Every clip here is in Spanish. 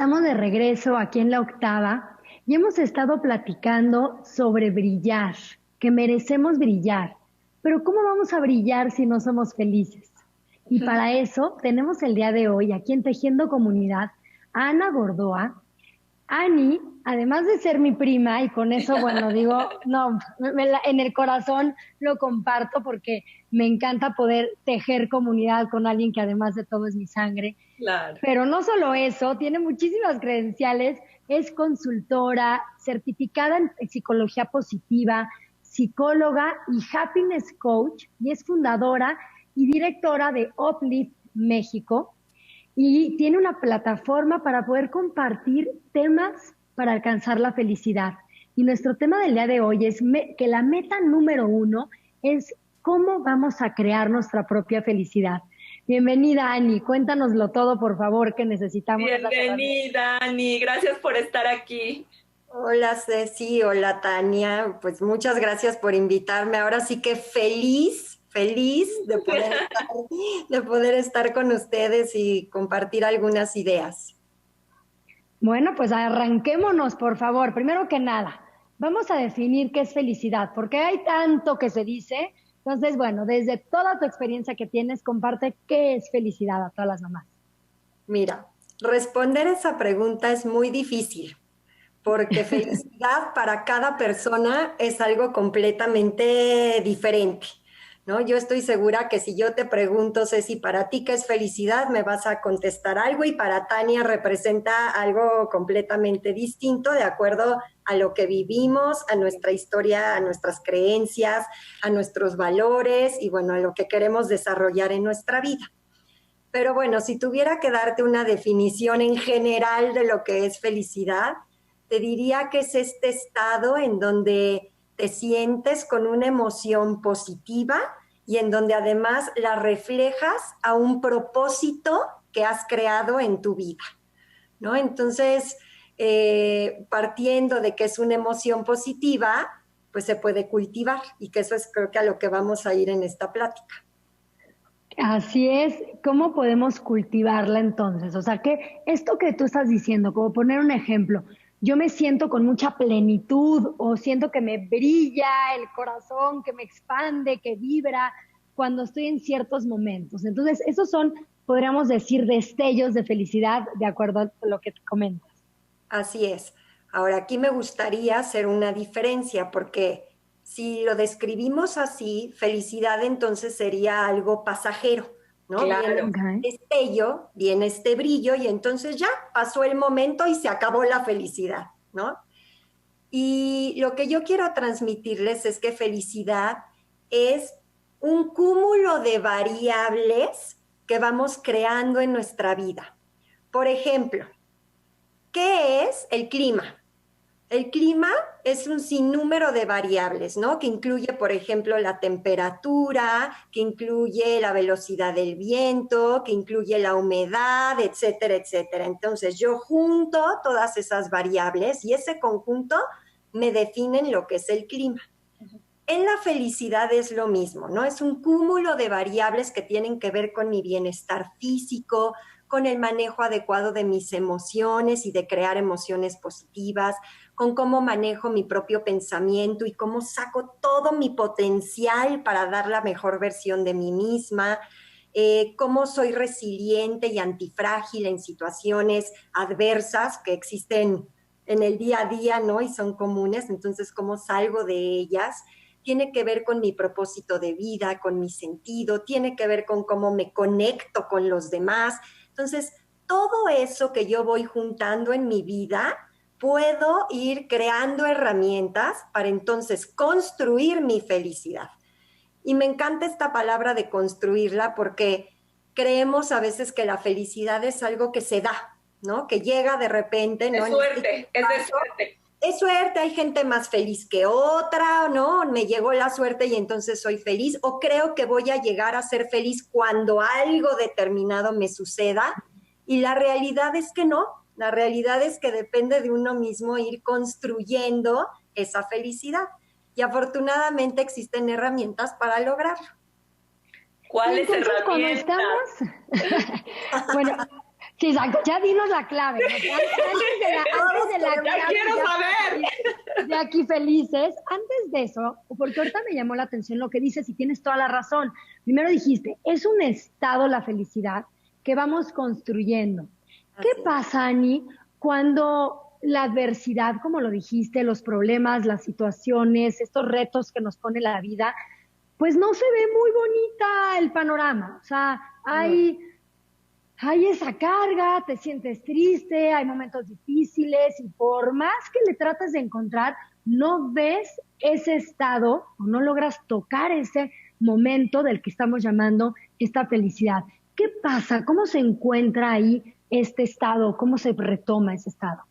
Estamos de regreso aquí en La Octava y hemos estado platicando sobre brillar, que merecemos brillar. Pero ¿cómo vamos a brillar si no somos felices? Y para eso tenemos el día de hoy aquí en Tejiendo Comunidad a Ana Gordoa. Ani, además de ser mi prima, y con eso, bueno, digo, no, en el corazón lo comparto porque me encanta poder tejer comunidad con alguien que además de todo es mi sangre. Claro. Pero no solo eso, tiene muchísimas credenciales, es consultora, certificada en psicología positiva, psicóloga y happiness coach, y es fundadora y directora de Uplift México, y tiene una plataforma para poder compartir temas para alcanzar la felicidad. Y nuestro tema del día de hoy es que la meta número 1 es cómo vamos a crear nuestra propia felicidad. Bienvenida, Ani. Cuéntanoslo todo, por favor, que necesitamos. Bienvenida, Ani. Gracias por estar aquí. Hola, Ceci. Hola, Tania. Pues muchas gracias por invitarme. Ahora sí que feliz de poder estar con ustedes y compartir algunas ideas. Bueno, pues arranquémonos, por favor. Primero que nada, vamos a definir qué es felicidad, porque hay tanto que se dice. Entonces, bueno, desde toda tu experiencia que tienes, comparte qué es felicidad a todas las mamás. Mira, responder esa pregunta es muy difícil, porque felicidad para cada persona es algo completamente diferente, ¿no? Yo estoy segura que si yo te pregunto, Ceci, para ti qué es felicidad, me vas a contestar algo y para Tania representa algo completamente distinto de acuerdo a lo que vivimos, a nuestra historia, a nuestras creencias, a nuestros valores y bueno, a lo que queremos desarrollar en nuestra vida. Pero bueno, si tuviera que darte una definición en general de lo que es felicidad, te diría que es este estado en donde te sientes con una emoción positiva y en donde además la reflejas a un propósito que has creado en tu vida, ¿no? Entonces, partiendo de que es una emoción positiva, pues se puede cultivar y que eso es creo que a lo que vamos a ir en esta plática. Así es, ¿cómo podemos cultivarla entonces? O sea, que esto que tú estás diciendo, como poner un ejemplo, yo me siento con mucha plenitud o siento que me brilla el corazón, que me expande, que vibra cuando estoy en ciertos momentos. Entonces, esos son, podríamos decir, destellos de felicidad de acuerdo a lo que te comentas. Así es. Ahora, aquí me gustaría hacer una diferencia porque si lo describimos así, felicidad entonces sería algo pasajero, ¿no? Claro. Viene este destello, viene este brillo y entonces ya pasó el momento y se acabó la felicidad, ¿no? Y lo que yo quiero transmitirles es que felicidad es un cúmulo de variables que vamos creando en nuestra vida. Por ejemplo, ¿qué es el clima? El clima es un sinnúmero de variables, ¿no? Que incluye, por ejemplo, la temperatura, que incluye la velocidad del viento, que incluye la humedad, etcétera, etcétera. Entonces, yo junto todas esas variables y ese conjunto me definen lo que es el clima. En la felicidad es lo mismo, ¿no? Es un cúmulo de variables que tienen que ver con mi bienestar físico, con el manejo adecuado de mis emociones y de crear emociones positivas, con cómo manejo mi propio pensamiento y cómo saco todo mi potencial para dar la mejor versión de mí misma, cómo soy resiliente y antifrágil en situaciones adversas que existen en el día a día, ¿no? Y son comunes, entonces cómo salgo de ellas. Tiene que ver con mi propósito de vida, con mi sentido, tiene que ver con cómo me conecto con los demás. Entonces, todo eso que yo voy juntando en mi vida, puedo ir creando herramientas para entonces construir mi felicidad. Y me encanta esta palabra de construirla porque creemos a veces que la felicidad es algo que se da, ¿no? Que llega de repente, ¿no? Es suerte, es de suerte. Es suerte, hay gente más feliz que otra, ¿no? Me llegó la suerte y entonces soy feliz, o creo que voy a llegar a ser feliz cuando algo determinado me suceda, y la realidad es que no, la realidad es que depende de uno mismo ir construyendo esa felicidad, y afortunadamente existen herramientas para lograrlo. ¿Cuáles herramientas? Bueno, Sí, exacto. Ya dinos la clave. ¿No? Antes de la Ya clave, quiero saber. De aquí felices. Antes de eso, porque ahorita me llamó la atención lo que dices y tienes toda la razón. Primero dijiste, es un estado la felicidad que vamos construyendo. ¿Qué pasa, Ani, cuando la adversidad, como lo dijiste, los problemas, las situaciones, estos retos que nos pone la vida, pues no se ve muy bonita el panorama? O sea, hay esa carga, te sientes triste, hay momentos difíciles y por más que le trates de encontrar, no ves ese estado o no logras tocar ese momento del que estamos llamando esta felicidad. ¿Qué pasa? ¿Cómo se encuentra ahí este estado? ¿Cómo se retoma ese estado?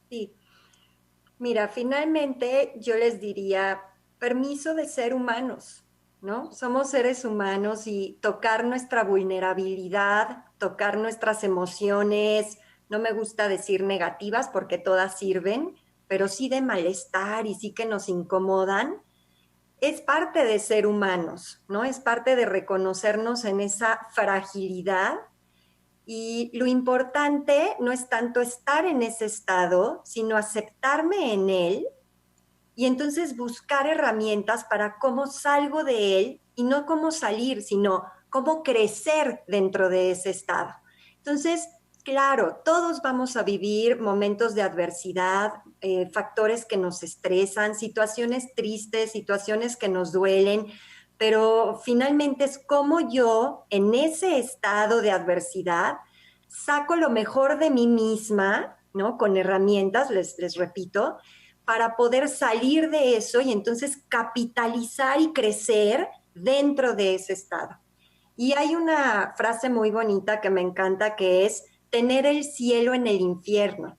Sí, mira, finalmente yo les diría permiso de ser humanos, ¿no? Somos seres humanos y tocar nuestra vulnerabilidad, tocar nuestras emociones, no me gusta decir negativas porque todas sirven, pero sí de malestar y sí que nos incomodan, es parte de ser humanos, ¿no? Es parte de reconocernos en esa fragilidad y lo importante no es tanto estar en ese estado, sino aceptarme en él y entonces buscar herramientas para cómo salgo de él y no cómo salir, sino cómo crecer dentro de ese estado. Entonces, claro, todos vamos a vivir momentos de adversidad, factores que nos estresan, situaciones tristes, situaciones que nos duelen, pero finalmente es como yo en ese estado de adversidad saco lo mejor de mí misma, ¿no? Con herramientas, les repito, para poder salir de eso y entonces capitalizar y crecer dentro de ese estado. Y hay una frase muy bonita que me encanta que es tener el cielo en el infierno.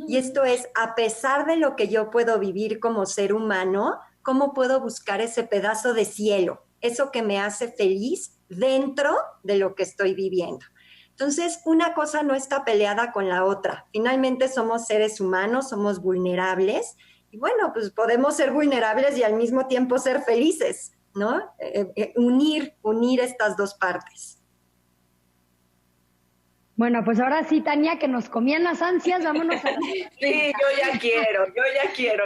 Y esto es, a pesar de lo que yo puedo vivir como ser humano, ¿cómo puedo buscar ese pedazo de cielo? Eso que me hace feliz dentro de lo que estoy viviendo. Entonces, una cosa no está peleada con la otra. Finalmente somos seres humanos, somos vulnerables y bueno, pues podemos ser vulnerables y al mismo tiempo ser felices, ¿no? Unir estas dos partes. Bueno, pues ahora sí, Tania, que nos comían las ansias, vámonos a... Sí, yo ya quiero.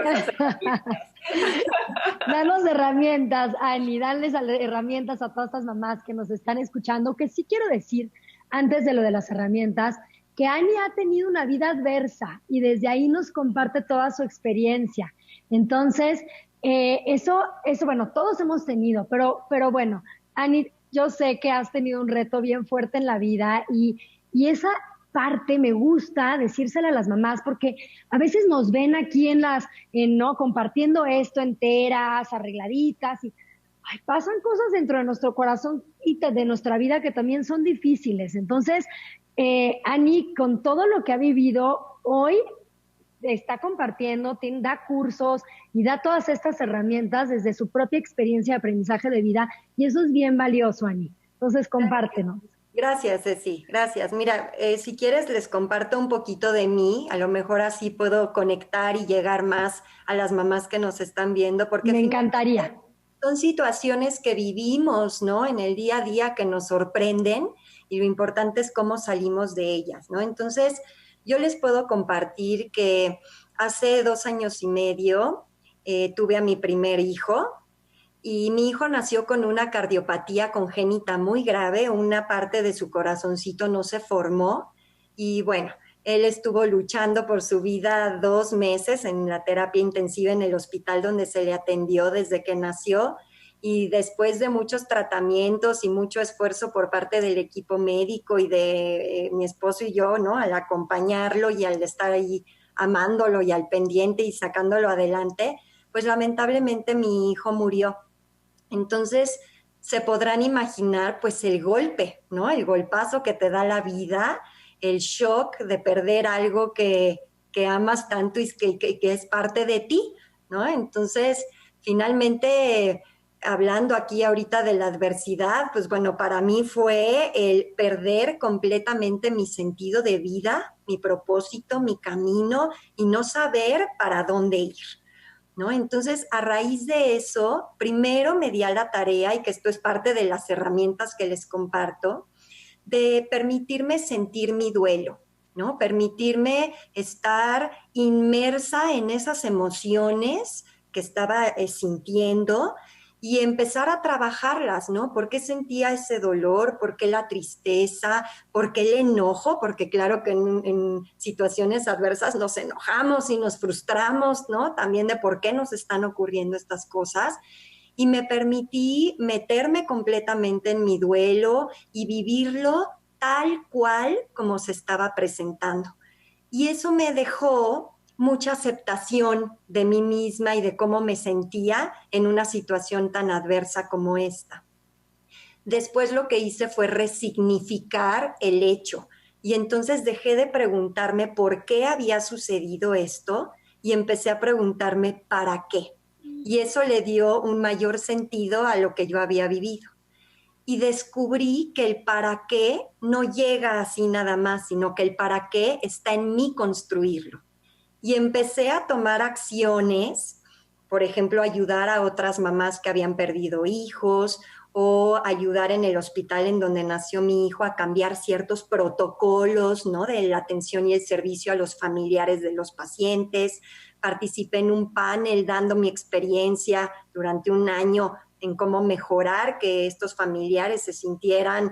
Danos herramientas, Ani, darles herramientas a todas estas mamás que nos están escuchando, que sí quiero decir, antes de lo de las herramientas, que Ani ha tenido una vida adversa y desde ahí nos comparte toda su experiencia. Entonces, eso, bueno, todos hemos tenido, pero bueno, Ani, yo sé que has tenido un reto bien fuerte en la vida y esa parte me gusta decírsela a las mamás porque a veces nos ven aquí no compartiendo esto enteras, arregladitas y ay, pasan cosas dentro de nuestro corazón y de nuestra vida que también son difíciles. Entonces, Ani, con todo lo que ha vivido hoy, está compartiendo, da cursos y da todas estas herramientas desde su propia experiencia de aprendizaje de vida y eso es bien valioso, Ani. Entonces, compártenos. Gracias, Ceci, gracias. Mira, si quieres les comparto un poquito de mí, a lo mejor así puedo conectar y llegar más a las mamás que nos están viendo, porque me encantaría. Son situaciones que vivimos, ¿no? En el día a día que nos sorprenden y lo importante es cómo salimos de ellas, ¿no? Entonces, yo les puedo compartir que hace 2 años y medio tuve a mi primer hijo. Y mi hijo nació con una cardiopatía congénita muy grave, una parte de su corazoncito no se formó y bueno, él estuvo luchando por su vida 2 meses en la terapia intensiva en el hospital donde se le atendió desde que nació y después de muchos tratamientos y mucho esfuerzo por parte del equipo médico y de mi esposo y yo, ¿no? Al acompañarlo y al estar ahí amándolo y al pendiente y sacándolo adelante, pues lamentablemente mi hijo murió. Entonces, se podrán imaginar pues el golpe, ¿no? El golpazo que te da la vida, el shock de perder algo que amas tanto y que es parte de ti, ¿no? Entonces, finalmente, hablando aquí ahorita de la adversidad, pues bueno, para mí fue el perder completamente mi sentido de vida, mi propósito, mi camino y no saber para dónde ir, ¿no? Entonces, a raíz de eso, primero me di a la tarea, y que esto es parte de las herramientas que les comparto, de permitirme sentir mi duelo, ¿no? Permitirme estar inmersa en esas emociones que estaba sintiendo y empezar a trabajarlas, ¿no? ¿Por qué sentía ese dolor? ¿Por qué la tristeza? ¿Por qué el enojo? Porque claro que en situaciones adversas nos enojamos y nos frustramos, ¿no? También de por qué nos están ocurriendo estas cosas. Y me permití meterme completamente en mi duelo y vivirlo tal cual como se estaba presentando. Y eso me dejó mucha aceptación de mí misma y de cómo me sentía en una situación tan adversa como esta. Después lo que hice fue resignificar el hecho y entonces dejé de preguntarme por qué había sucedido esto y empecé a preguntarme para qué. Y eso le dio un mayor sentido a lo que yo había vivido. Y descubrí que el para qué no llega así nada más, sino que el para qué está en mí construirlo. Y empecé a tomar acciones, por ejemplo, ayudar a otras mamás que habían perdido hijos o ayudar en el hospital en donde nació mi hijo a cambiar ciertos protocolos, ¿no? De la atención y el servicio a los familiares de los pacientes. Participé en un panel dando mi experiencia durante un año en cómo mejorar que estos familiares se sintieran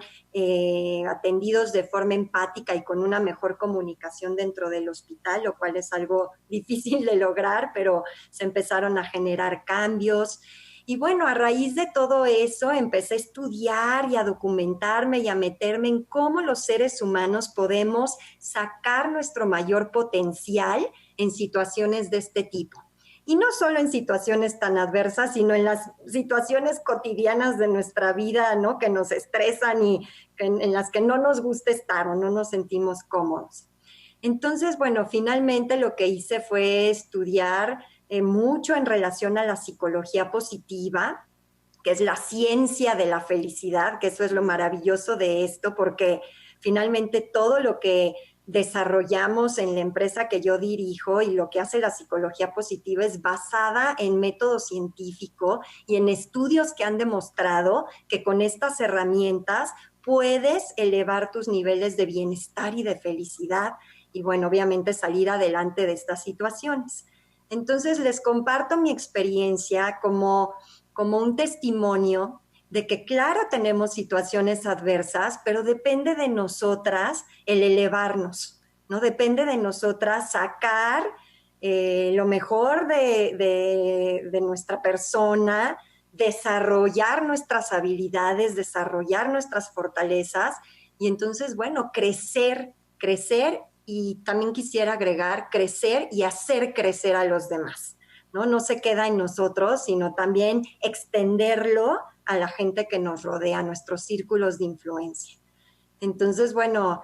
atendidos de forma empática y con una mejor comunicación dentro del hospital, lo cual es algo difícil de lograr, pero se empezaron a generar cambios. Y bueno, a raíz de todo eso empecé a estudiar y a documentarme y a meterme en cómo los seres humanos podemos sacar nuestro mayor potencial en situaciones de este tipo. Y no solo en situaciones tan adversas, sino en las situaciones cotidianas de nuestra vida, ¿no? Que nos estresan y en las que no nos gusta estar o no nos sentimos cómodos. Entonces, bueno, finalmente lo que hice fue estudiar mucho en relación a la psicología positiva, que es la ciencia de la felicidad, que eso es lo maravilloso de esto, porque finalmente todo lo que desarrollamos en la empresa que yo dirijo y lo que hace la psicología positiva es basada en método científico y en estudios que han demostrado que con estas herramientas puedes elevar tus niveles de bienestar y de felicidad y bueno, obviamente salir adelante de estas situaciones. Entonces les comparto mi experiencia como un testimonio de que claro tenemos situaciones adversas, pero depende de nosotras el elevarnos, ¿no? Depende de nosotras sacar lo mejor de nuestra persona, desarrollar nuestras habilidades, desarrollar nuestras fortalezas y entonces, bueno, crecer y también quisiera agregar crecer y hacer crecer a los demás, ¿no? No se queda en nosotros, sino también extenderlo a la gente que nos rodea, a nuestros círculos de influencia. Entonces, bueno,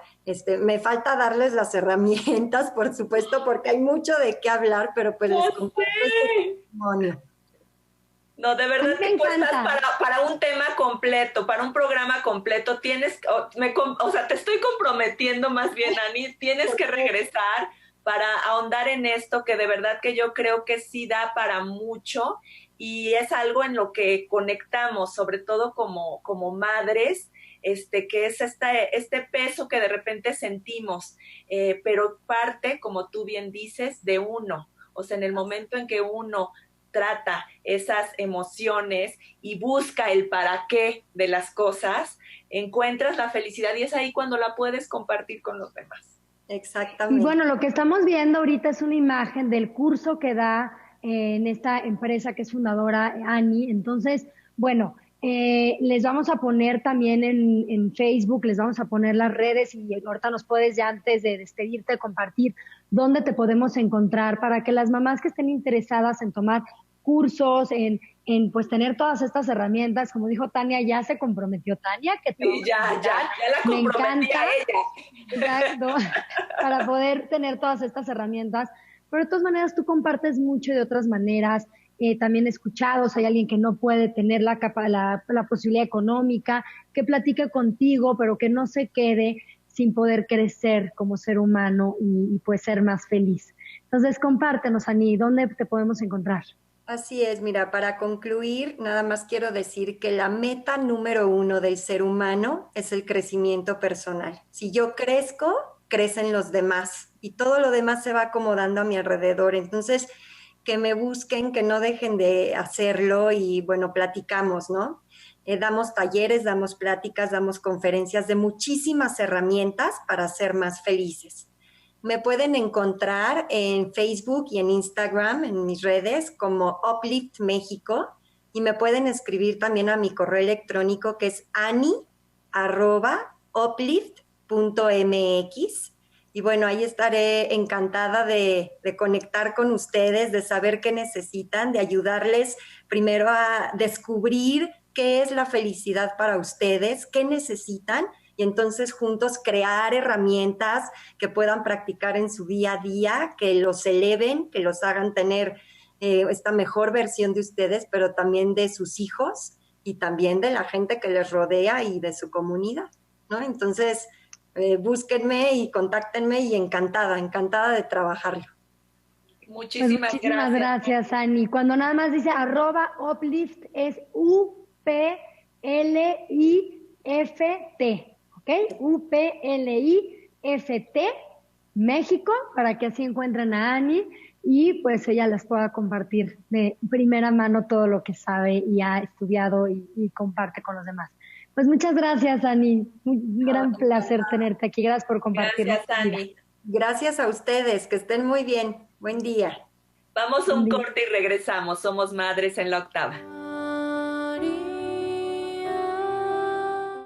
me falta darles las herramientas, por supuesto, porque hay mucho de qué hablar, pero pues les comparto este testimonio. No, de verdad que tú estás para un tema completo, para un programa completo, tienes, o sea, te estoy comprometiendo más bien, Ani, tienes que regresar para ahondar en esto, que de verdad que yo creo que sí da para mucho y es algo en lo que conectamos, sobre todo como madres, que es este peso que de repente sentimos, pero parte, como tú bien dices, de uno. O sea, en el momento en que uno trata esas emociones y busca el para qué de las cosas, encuentras la felicidad y es ahí cuando la puedes compartir con los demás. Exactamente. Y bueno, lo que estamos viendo ahorita es una imagen del curso que da en esta empresa que es fundadora Ani. Entonces, bueno, les vamos a poner también en Facebook, les vamos a poner las redes y ahorita nos puedes ya antes de despedirte compartir dónde te podemos encontrar para que las mamás que estén interesadas en tomar cursos, en pues tener todas estas herramientas, como dijo Tania, ya se comprometió Tania, que sí, ya la comprometí a ella. Exacto, para poder tener todas estas herramientas, pero de todas maneras tú compartes mucho de otras maneras, también escuchados, hay alguien que no puede tener la posibilidad económica, que platique contigo, pero que no se quede sin poder crecer como ser humano y pues ser más feliz. Entonces compártenos, Ani, ¿dónde te podemos encontrar? Así es, mira, para concluir, nada más quiero decir que la meta número 1 del ser humano es el crecimiento personal. Si yo crezco, crecen los demás y todo lo demás se va acomodando a mi alrededor. Entonces, que me busquen, que no dejen de hacerlo y bueno, platicamos, ¿no? Damos talleres, damos pláticas, damos conferencias de muchísimas herramientas para ser más felices. Me pueden encontrar en Facebook y en Instagram, en mis redes, como Uplift México, y me pueden escribir también a mi correo electrónico que es ani@uplift.mx. Y bueno, ahí estaré encantada de conectar con ustedes, de saber qué necesitan, de ayudarles primero a descubrir qué es la felicidad para ustedes, qué necesitan, y entonces juntos crear herramientas que puedan practicar en su día a día, que los eleven, que los hagan tener esta mejor versión de ustedes, pero también de sus hijos y también de la gente que les rodea y de su comunidad, ¿no? Entonces, búsquenme y contáctenme y encantada de trabajarlo. Muchísimas gracias, Ani. Cuando nada más dice @uplift es UPLIFT, ¿ok? UPLIFT México, para que así encuentren a Ani y pues ella les pueda compartir de primera mano todo lo que sabe y ha estudiado y comparte con los demás. Pues muchas gracias, Ani. Un gran placer tenerte aquí. Gracias por compartir. Gracias, Ani. Gracias a ustedes. Que estén muy bien. Buen día. Vamos a un corte y regresamos. Somos Madres en la Octava.